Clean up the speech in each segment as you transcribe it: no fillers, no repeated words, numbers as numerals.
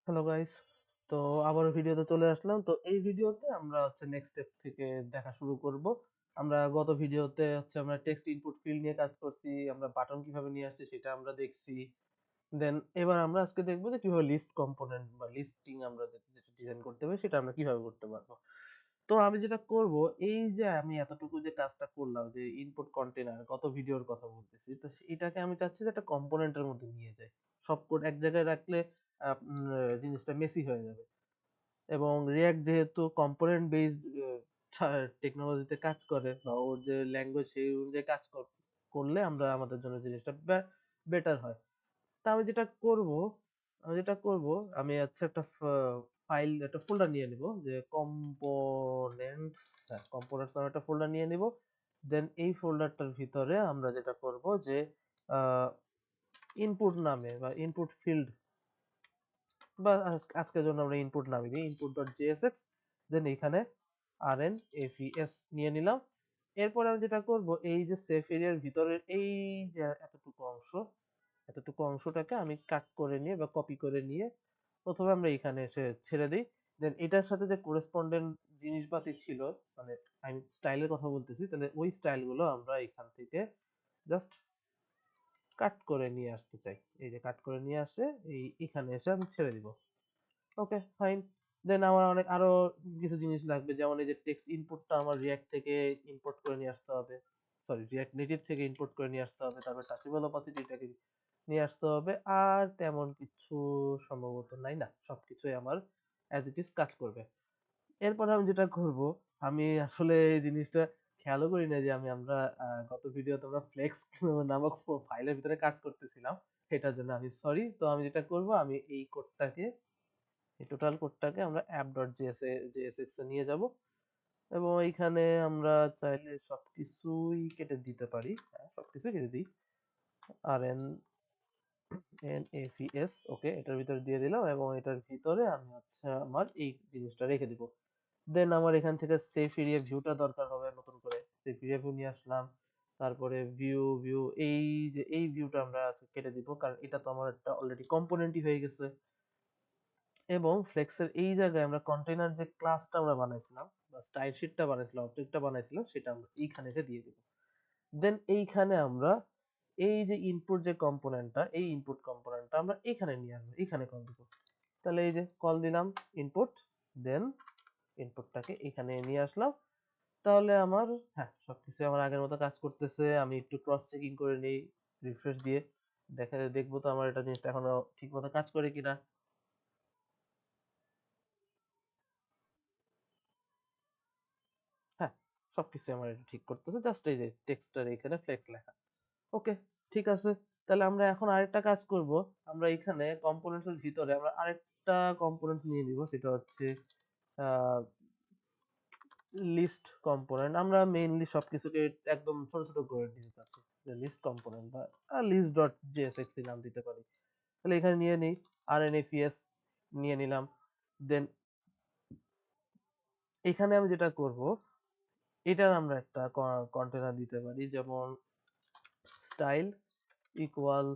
Hello guys, তো আবারও ভিডিওতে চলে আসলাম। তো এই ভিডিওতে আমরা নেক্সট স্টেপ থেকে দেখা শুরু করব। আমরা গত ভিডিওতে আমরা টেক্সট ইনপুট ফিল্ড নিয়ে কাজ করছি, আমরা বাটন কিভাবে নিয়ে আসছি সেটা আমরা দেখছি। দেন এবার আমরা আজকে দেখবো যে কিভাবে লিস্ট কম্পোনেন্ট বা লিস্টিং আমরা যেটা ডিজাইন করতে পারি সেটা আমরা কিভাবে করতে পারবো। তো আমি যেটা করব, এই যে আমি এতটুকু যে কাজটা করলাম, যে ইনপুট কন্টেনার, গত ভিডিওর কথা বলতেছি, তো এটাকে আমি চাচ্ছি যে একটা কম্পোনেন্টের মধ্যে নিয়ে যাই। সব কোড এক জায়গায় রাখলে জিনিসটা মেসি হয়ে যাবে। এবং রিয়াক্ট যেহেতু কম্পোনেন্ট বেসড টেকনোলজিতে কাজ করে, বা ওর যে ল্যাঙ্গুয়েজ সেই অনুযায়ী কাজ করলে আমরা আমাদের জন্য জিনিসটা বেটার হয়। তা আমি যেটা করব, আমি একটা ফাইল, একটা ফোল্ডার নিয়ে নিব, যে কম্পোনেন্টস, হ্যাঁ কম্পোনেন্টস নামে একটা ফোল্ডার নিয়ে নিব। দেন এই ফোল্ডারটার ভিতরে আমরা যেটা করব যে ইনপুট নামে বা ইনপুট ফিল্ড, বা আজকের জন্য আমরা ইনপুট নামিয়ে দিই ইনপুট ডট জেএসএক্স। দেন এখানে RNFES নিয়ে নিলাম। এরপরে আমি যেটা করব, এই যে সেফ এরিয়ার ভিতরের এই যে এতটুকু অংশটাকে আমি কাট করে নিয়ে বা কপি করে নিয়ে প্রথমে আমরা এখানে এসে ছেড়ে দিই। দেন এটার সাথে যে করেসপন্ডেন্ট জিনিসপাতি ছিল, মানে আমি স্টাইলের কথা বলতেছি, তাহলে ওই স্টাইলগুলো আমরা এখান থেকে জাস্ট কাট করে নিয়ে আসতে চাই। এই যে কাট করে নিয়ে আসে, এখানে এসে আমি ছেড়ে দিব। ওকে, ফাইন। দেন আমার আরো কিছু জিনিস লাগবে, যেমন এই যে টেক্সট ইনপুটটা আমার রিয়াক্ট থেকে ইম্পোর্ট করে নিয়ে আসতে হবে, সরি রিয়াক্ট নেটিভ থেকে ইম্পোর্ট করে নিয়ে আসতে হবে। তারপর টাচেবল অপাসিটিটাকে নিয়ে আসতে হবে। আর তেমন কিছু সম্ভবত নাই, না সবকিছুই আমার অ্যাজ ইট ইজ কাজ করবে। এরপর আমি যেটা করব, আমি আসলে এই জিনিসটা খেয়ালও করি না যে আমরা গত ভিডিওতে আমরা ফ্লেক্স নামক ফাইলের ভিতরে কাজ করতেছিলাম। এটার জন্য আমি সরি। তো আমি যেটা করব, আমি এই টোটাল কোডটাকে আমরা app.jsx এ নিয়ে যাব, এবং এইখানে আমরা চাইলে সবকিছুই কেটে দিতে পারি। হ্যাঁ, সবকিছু কেটে দিই। RNNAVS, ওকে, এটার ভিতরে দিয়ে দিলাম, এবং এটার ভিতরে আমি আমার এই জিনিসটা রেখে দিব। দেন আমার এখান থেকে সেফ এরিয়া ভিউটা দরকার হবে, নতুন করে সেফ এরিয়া ভিউ নিয়ে আসলাম। তারপরে ভিউ এই যে এই ভিউটা আমরা কেটে দিব, কারণ এটা তো আমার একটা অলরেডি কম্পোনেন্টই হয়ে গেছে। এবং ফ্লেক্সের এই জায়গায় আমরা কন্টেইনার যে ক্লাসটা আমরা বানাইছিলাম বা স্টাইল শিটটা বানাইছিলাম, অবজেক্টটা বানাইছিলাম, সেটা আমরা এইখানে এসে দিয়ে দিব। দেন এইখানে আমরা এই যে ইনপুট যে কম্পোনেন্টটা, এই ইনপুট কম্পোনেন্টটা আমরা এখানে নিয়ে আসবো, এখানে কল দিব। তাহলে এই যে কল দিলাম ইনপুট, দেন ইনপুটটাকে এখানে নিয়ে আসলাম। তাহলে আমার, হ্যাঁ, সবকিছু আমার আগের মতো কাজ করতেছে। আমি একটু ক্রস চেকিং করে নেই রিফ্রেশ দিয়ে, দেখবো তো আমার এটা জিনিসটা এখনো ঠিক মতো কাজ করে কিনা। হ্যাঁ, সবকিছু আমার এটা ঠিক করতেছে, জাস্ট এই যে টেক্সটার এখানে ফ্লেক্স লেখা। ওকে, ঠিক আছে। তাহলে আমরা এখন আরেকটা কাজ করব। আমরা এখানে কম্পোনেন্টস এর ভিতরে আমরা আরেকটা কম্পোনেন্ট নিয়ে নিব, সেটা হচ্ছে লিস্ট কম্পোনেন্ট। আমরা মেইনলি সবকিছুকে একদম ছোট ছোট করে দিতে চাচ্ছি, যে লিস্ট কম্পোনেন্ট বা লিস্ট ডট জেএসএক্স নাম দিতে পারি। তাহলে এখানে নিয়ে নিই RNFES, নিয়ে নিলাম। দেন এখানে আমি যেটা করব, এটার আমরা একটা কন্টেনার দিতে পারি, যেমন style equal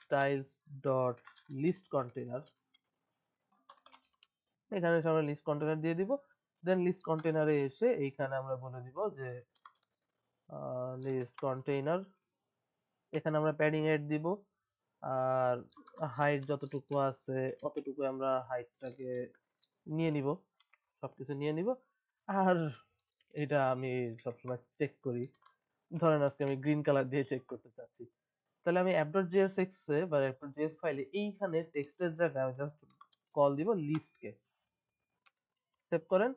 styles dot list container. এখানে এসে আমরা লিস্ট কন্টেনার দিয়ে দিব। দেন লিস্ট কন্টেনারে এসে এইখানে আমরা বলে দিব যে লিস্ট কন্টেইনার, এখানে আমরা প্যাডিং 8 দিব। আর হাইট যতটুকু আছে অতটুকু আমরা হাইটটাকে নিয়ে নিব, সবকিছু নিয়ে নিব। আর এটা আমি সবসময় চেক করি, ধরেন আজকে আমি গ্রিন কালার দিয়ে চেক করতে চাচ্ছি। তাহলে আমি app.jsx এ বা app.js ফাইলে এইখানে টেক্সটের জায়গায় আমি জাস্ট কল দিব লিস্টকে, সেভ করেন।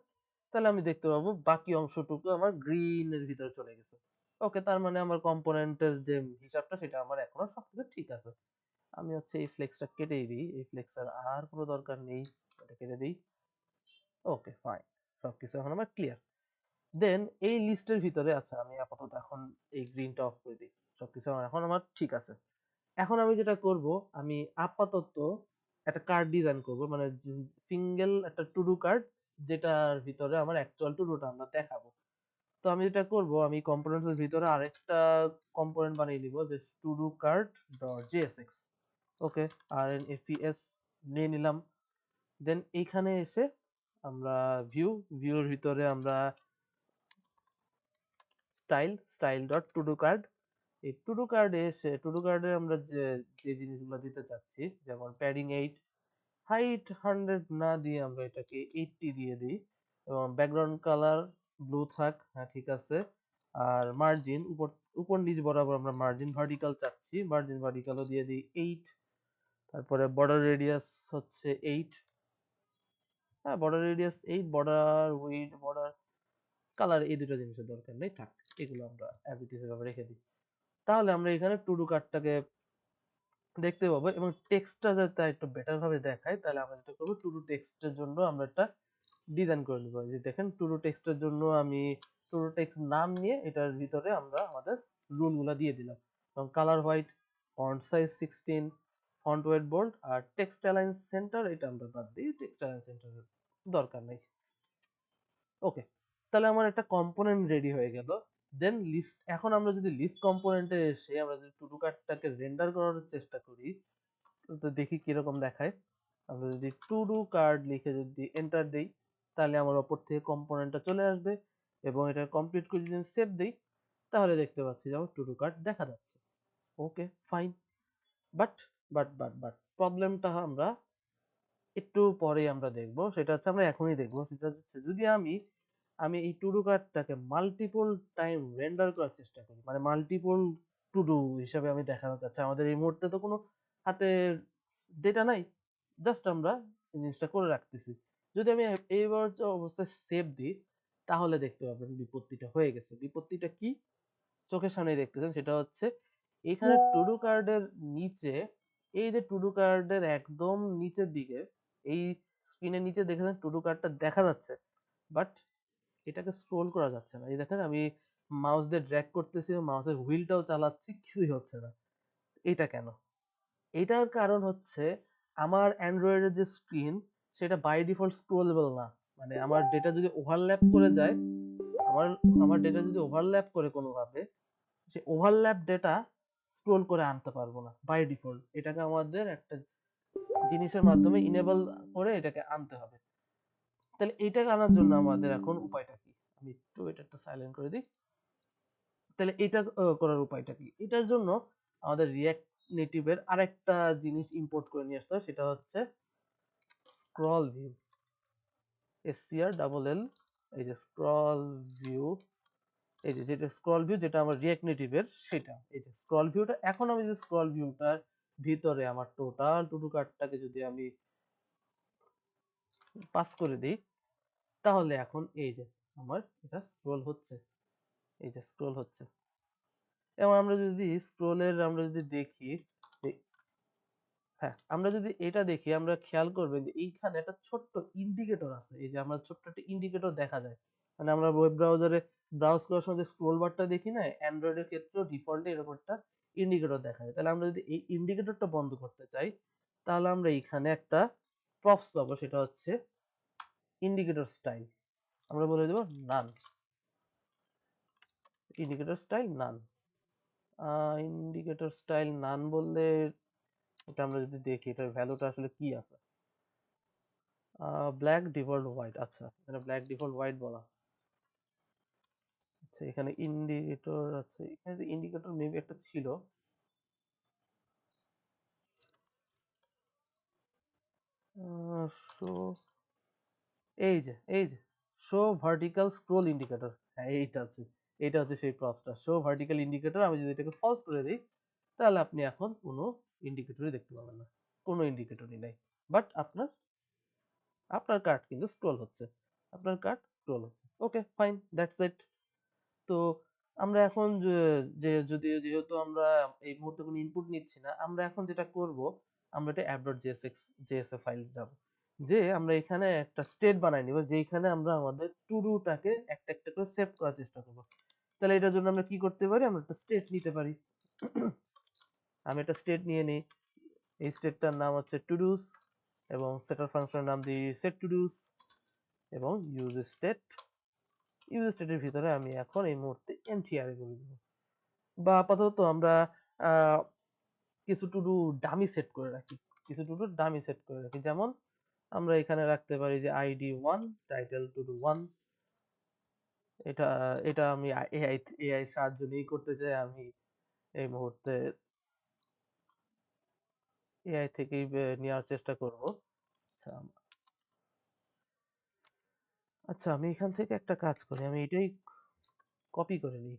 তাহলে আমি দেখতে পাবো বাকি অংশটুকু আমার গ্রিন এর ভিতরে চলে গেছে। ওকে, তার মানে আমার কম্পোনেন্টের যে হিসাবটা সেটা আমার এখনো সবকিছু ঠিক আছে। আমি এই ফ্লেক্সটা কেটেই দিই, এই ফ্লেক্সের আর কোনো দরকার নেই, এটা কেটে দিই। ওকে, ফাইন, সবকিছু এখন আমার ক্লিয়ার। দেন এই লিস্টের ভিতরে, আচ্ছা আমি আপাতত এখন এই গ্রিনটা অফ করে দিই, সবকিছু এখন আমার ঠিক আছে। এখন আমি যেটা করব, আমি আপাতত একটা কার্ড ডিজাইন করব, মানে সিঙ্গেল একটা টু ডু কার্ড, যেটার ভিতরে আমার অ্যাকচুয়াল টু ডুটা আমরা দেখাবো। তো আমি যেটা করব, আমি কম্পোনেন্টস এর ভিতরে আরেকটা কম্পোনেন্ট বানিয়ে নিব, যে to do card dot JSX. Okay, RNFES নিয়ে নিলাম। দেন এইখানে এসে আমরা ভিউর ভিতরে আমরা style dot to do card, এই টু ডু কার্ডে এসে টু ডু কার্ডে আমরা যে যে জিনিসগুলো দিতে চাচ্ছি, যেমন প্যাডিং 8, হাইট 100 না দিয়ে আমরা এটাকে 80 দিয়ে দিই, এবং ব্যাকগ্রাউন্ড কালার ব্লু থাক, হ্যাঁ ঠিক আছে। আর মার্জিন উপর উপর নিচ বরাবর আমরা মার্জিন ভার্টিক্যাল চাচ্ছি, মার্জিন ভার্টিক্যালও দিয়ে দিই 8। তারপরে বর্ডার রেডিয়াস হচ্ছে 8, হ্যাঁ border radius 8, border width, border colour, এই দুটো জিনিসের দরকার নেই, থাক এগুলো আমরা অ্যাজ ইট ইজ ভাবে রেখে দিই। তাহলে আমরা এখানে টু ডু কার্ডটাকে দেখতে পাবো, এবং টেক্সটটা যাতে একটু বেটার ভাবে দেখায়, তাহলে আমরা যেটা করবো টু ডু টেক্সটের জন্য আমরা একটা ডিজাইন করে নেবো। যে দেখেন টু ডু টেক্সটের জন্য আমি টু ডু টেক্সট নাম নিয়ে এটার ভিতরে আমরা আমাদের রুল গুলা দিয়ে দিলাম, এবং colour white, font size 16, font weight bold, আর টেক্সট অ্যালাইন সেন্টার এটা আমরা বাদ দিই, টেক্সট অ্যালাইন সেন্টারের দরকার নেই। ওকে, তাহলে আমার একটা কম্পোনেন্ট রেডি হয়ে গেল। দেন লিস্ট, এখন আমরা যদি লিস্ট কম্পোনেন্টে এসে আমরা যদি টু ডু কার্ডটাকে রেন্ডার করার চেষ্টা করি, তো দেখি কিরকম দেখায়। আমরা যদি টু ডু কার্ড লিখে যদি এন্টার দেই, তাহলে আমার ওপর থেকে কম্পোনেন্টটা চলে আসবে, এবং এটা কমপ্লিট করে যদি সেভ দেই, তাহলে দেখতে পাচ্ছি যে আমার টু ডু কার্ড দেখা যাচ্ছে। ওকে ফাইন, বাট বাট প্রবলেমটা আমরা একটু পরেই আমরা দেখব, সেটা হচ্ছে আমরা এখনই দেখব। সেটা হচ্ছে যদি আমি আমি এই টু ডু কার্ডটাকে মাল্টিপল টাইম রেন্ডার করার চেষ্টা করি, মানে মাল্টিপল টু ডু হিসাবে আমি দেখানো চাচ্ছি, আমাদের এই মুহূর্তে তো কোনো হাতে ডেটা নাই, জাস্ট আমরা এই জিনিসটা করে রাখতেছি। যদি আমি এইবার অবস্থায় সেভ দিই, তাহলে দেখতে পাবেন বিপত্তিটা হয়ে গেছে। বিপত্তিটা কি চোখের সামনে দেখতেছেন, সেটা হচ্ছে এখানে টু ডু কার্ডের নিচে, এই যে টু ডু কার্ডের একদম নিচের দিকে, এই স্ক্রিনের নিচে দেখেছেন টু ডু কার্ডটা দেখা যাচ্ছে, বাট এটাকে স্ক্রোল করা যাচ্ছে না। এই দেখেন আমি মাউস দিয়ে ড্র্যাগ করতেছি, মাউসের হুইলটাও চালাচ্ছি, কিছুই হচ্ছে না। এটা কেন? এটার কারণ হচ্ছে আমার অ্যান্ড্রয়েডের যে স্ক্রিন, সেটা বাই ডিফল্ট স্ক্রোলেবল না। মানে আমার ডেটা যদি ওভারল্যাপ করে যায়, আমার আমার ডেটা যদি ওভারল্যাপ করে কোনোভাবে, সে ওভারল্যাপ ডেটা স্ক্রোল করে আনতে পারবো না বাই ডিফল্ট। এটাকে আমাদের একটা জিনিসের মাধ্যমে ইনেবল করে এটাকে আনতে হবে। তাহলে এইটাকে আনার জন্য আমাদের এখন উপায়টা কি? আমি একটু এটা একটা সাইলেন্ট করে দিই। তাহলে এটা করার উপায়টা কি? এটার জন্য আমাদের রিঅ্যাক্ট নেটিভের আরেকটা জিনিস ইম্পোর্ট করে নিয়ে আসতে হবে, সেটা হচ্ছে স্ক্রল ভিউ, SCRLL, এই যে স্ক্রল ভিউ, এই যে যেটা স্ক্রল ভিউ, যেটা আমার রিঅ্যাক্ট নেটিভের সেটা, এই যে স্ক্রল ভিউটা। এখন আমি যে স্ক্রল ভিউটার ভিতরে আমার টোটাল টু ডু কার্ডটাকে যদি আমি পাস করে দিই, তাহলে এখন এই যে আমার এটা স্ক্রল হচ্ছে, এই যে স্ক্রল হচ্ছে। এবং আমরা যদি স্ক্রলের আমরা যদি দেখি, হ্যাঁ আমরা যদি এটা দেখি, আমরা খেয়াল করবেন যে এইখানে একটা ছোট্ট ইন্ডিকেটর আছে। এই যে আমরা ছোট্ট একটা ইন্ডিকেটর দেখা যায়, মানে আমরা ওয়েব ব্রাউজারে ব্রাউজ করার সময় যে স্ক্রল বারটা দেখি না, অ্যান্ড্রয়েডের ক্ষেত্রেও ডিফল্টে এরকম একটা ইন্ডিকেটর দেখা যায়। তাহলে আমরা যদি এই ইন্ডিকেটরটা বন্ধ করতে চাই, তাহলে আমরা এইখানে একটা প্রপস পাবো, সেটা হচ্ছে ইন্ডিকেটর স্টাইল। আমরা বলে দেবো নান, ইন্ডিকেটর স্টাইল নান। ইন্ডিকেটর স্টাইল নান বললে, এটা আমরা যদি দেখি এটার ভ্যালুটা আসলে কি আছে। ব্ল্যাক ডিফল্ট হোয়াইট, আচ্ছা এখানে ব্ল্যাক ডিফল্ট হোয়াইট বলা। আচ্ছা এখানে ইন্ডিকেটর আছে, এখানে ইন্ডিকেটর মেবি একটা ছিল। শো, এই যে শো ভার্টিক্যাল স্ক্রোল ইন্ডিকেটর, হ্যাঁ এইটা হচ্ছে সেই প্রপটা, শো ভার্টিক্যাল ইন্ডিকেটর। আমি যদি এটাকে ফলস করে দিই, তাহলে আপনি এখন কোনো ইন্ডিকেটরই দেখতে পাবেন না, কোনো ইন্ডিকেটরই নাই। বাট আপনার আপনার কার্ড কিন্তু স্ক্রোল হচ্ছে, আপনার কার্ড স্ক্রোল হচ্ছে। Okay fine, that's it. তো আমরা এখন যেহেতু আমরা এই মুহূর্তে কোনো ইনপুট নিচ্ছি না, আমরা এখন যেটা করব, আমরা এটা app.jsx ফাইল যাব, যে আমরা এখানে একটা স্টেট বানাই নিব, যেখানে আমরা আমাদের টু ডুটাকে একটা একটা করে সেভ করার চেষ্টা করব। তাহলে এটার জন্য আমরা কি করতে পারি, আমরা একটা স্টেট নিতে পারি। আমি একটা স্টেট নিয়ে নিই, এই স্টেটটার নাম হচ্ছে টু ডুস, এবং সেটার ফাংশনের নাম দিই সেট টু ডুস, এবং ইউজ স্টেটের ভিতরে আমি এখন এই মুহূর্তে এনটিআর করে দেবো, বা আপাতত আমরা কিছু টু ডু ডামি সেট করে রাখি। কিছু টু ডু ডামি সেট করে রাখি। যেমন আমরা এখানে রাখতে পারি যে আইডি 1, টাইটেল টু ডু 1। এটা এটা আমি এআই সাহায্য নিয়েই করতে চাই। আমি এই মুহূর্তে এআই থেকেই নেওয়ার চেষ্টা করব। আচ্ছা, আচ্ছা আমি এখান থেকে একটা কাজ করি, আমি এটাই কপি করে নিই।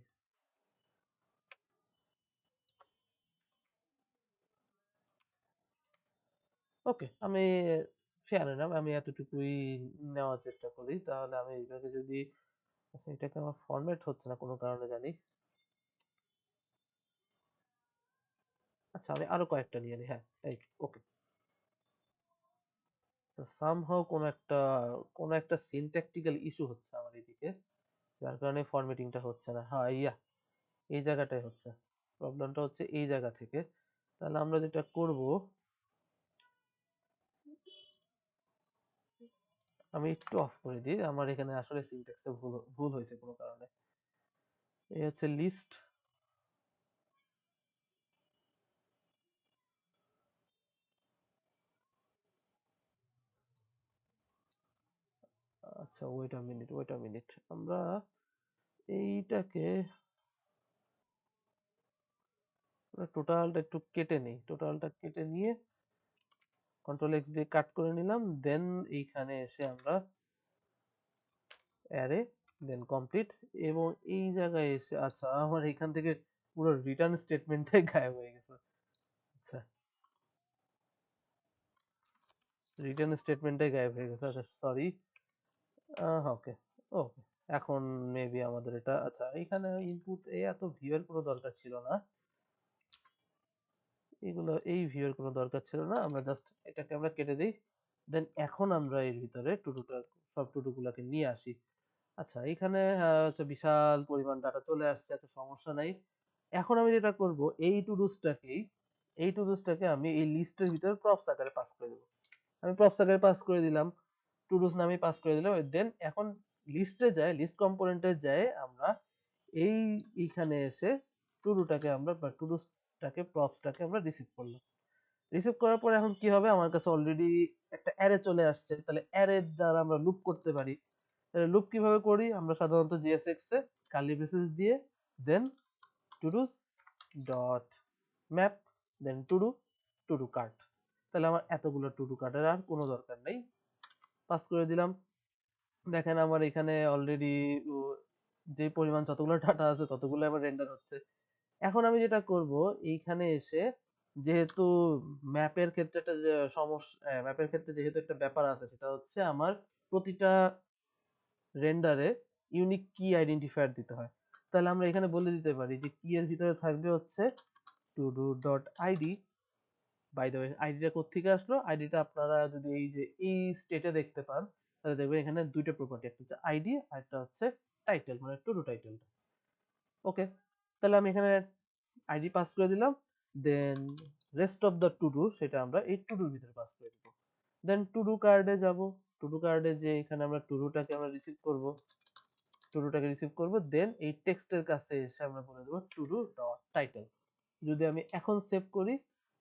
ওকে, আমি ফেয়ার এনাফ, আমি এতটুকুই নেওয়ার চেষ্টা করি। তাহলে আমি এটাকে যদি, আচ্ছা এটাকে আমার ফরম্যাট হচ্ছে না কোনো কারণে জানি। আচ্ছা আমি আরো কয়েকটা নিয়ে নিই। হ্যাঁ, এই ওকে। সামহাউ কোনো একটা সিনট্যাকটিক্যাল ইস্যু হচ্ছে আমার এদিকে, যার কারণে ফরম্যাটিংটা হচ্ছে না। হ্যাঁ, এই জায়গাটাই হচ্ছে প্রবলেমটা, হচ্ছে এই জায়গা থেকে। তাহলে আমরা যেটা করব, আমি একটু অফ করে দিই, আমার এখানে আসলে সিনট্যাক্সে ভুল ভুল হয়েছে কোনো কারণে। এই হচ্ছে লিস্ট। আচ্ছা ওয়েট আ মিনিট, আমরা এইটাকে টোটালটা একটু কেটে নিই। টোটালটা কেটে নিয়ে কন্ট্রোল এক্স দিয়ে কাট করে নিলাম। দেন এইখানে এসে আমরা অ্যারে, দেন কমপ্লিট, এবং এই জায়গায় এসে, আচ্ছা আমার এখান থেকে পুরো রিটার্ন স্টেটমেন্টটাই গায়েব হয়ে গেছে। আচ্ছা, রিটার্ন স্টেটমেন্টটাই গায়েব হয়ে গেছে। আচ্ছা সরি। ওকে, ওকে, এখন মেবি আমাদের এটা, আচ্ছা এখানে ইনপুট এত ভিউ এর কোনো দরকার ছিল না। এই ভিউ এর কোনো দরকার ছিল না, আমরা জাস্ট এটাকে আমরা কেটে দিই। দেন এখন আমরা এর ভিতরে সব টুটুগুলাকে নিয়ে আসি। আচ্ছা এখানে হচ্ছে বিশাল পরিমাণ ডাটা চলে আসছে। আচ্ছা সমস্যা নাই। এখন আমি যেটা করব, এই টুডুসটাকে আমি এই লিস্টের ভিতরে প্রপস আকারে পাস করে দেবো। আমি প্রপস আকারে পাস করে দিলাম, টুডুস নামে পাস করে দিলাম। দেন এখন লিস্ট কম্পোনেন্টে যায়, আমরা এইখানে এসে টুডুটাকে আমরা বা টুডুসটাকে প্রপসটাকে আমরা রিসিভ করলাম। রিসিভ করার পরে এখন কি হবে, আমার কাছে অলরেডি একটা অ্যারে চলে আসছে। তাহলে অ্যারে দ্বারা আমরা লুপ করতে পারি। লুপ কিভাবে করি, আমরা সাধারণত জিএসএক্স এ কার্লি ব্রেসেস দিয়ে, দেন টুডুস ডট ম্যাপ, দেন টুডু কার্ট। তাহলে আমার এতগুলো টুডু কার্টের আর কোনো দরকার নেই। পাস করে দিলাম। দেখেন আমার এখানে অলরেডি যে পরিমাণ যতগুলো ডাটা আছে ততগুলো আমার রেন্ডার হচ্ছে। এখন আমি যেটা করব, এইখানে এসে যেহেতু ম্যাপের ক্ষেত্রে একটা যে ম্যাপের ক্ষেত্রে যেহেতু একটা ব্যাপার আছে, সেটা হচ্ছে আমার প্রতিটা রেন্ডারে ইউনিক কি আইডেন্টিফায়ার দিতে হয়। তাহলে আমরা এখানে বলে দিতে পারি যে কি এর ভিতরে থাকবে হচ্ছে to do dot ID. By the way, আইডিটা কোত্থেকে আসলো, আইডিটা আপনারা যদি এই যে এই স্টেটে দেখতে পান, তাহলে দেখবেন এখানে দুইটা প্রপার্টি, একটা হচ্ছে আইডি আর একটা হচ্ছে টাইটেল, মানে টুডু টাইটেল। ওকে, তাহলে আমি এখানে আইডি পাস করে দিলাম। দেন রেস্ট অফ দ্য টুডু সেটা আমরা এই টুডুর ভিতরে পাস করে দিব। দেন টুডু কার্ডে যাব। টুডু কার্ডে যে এখানে আমরা টুডুটাকে রিসিভ করব। দেন এই টেক্সটের কাছে এসে আমরা বলে দেবো টুডু ডট টাইটেল। যদি আমি এখন সেভ করি,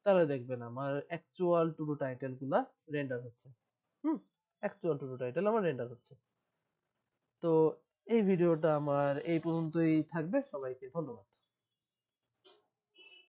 তাহলে দেখবেন আমার অ্যাকচুয়াল টুডু টাইটেল গুলা রেন্ডার হচ্ছে। হুম, অ্যাকচুয়াল টুডু টাইটেল আমার রেন্ডার হচ্ছে। তো এই ভিডিওটা আমার এই পর্যন্তই থাকবে। সবাইকে ধন্যবাদ।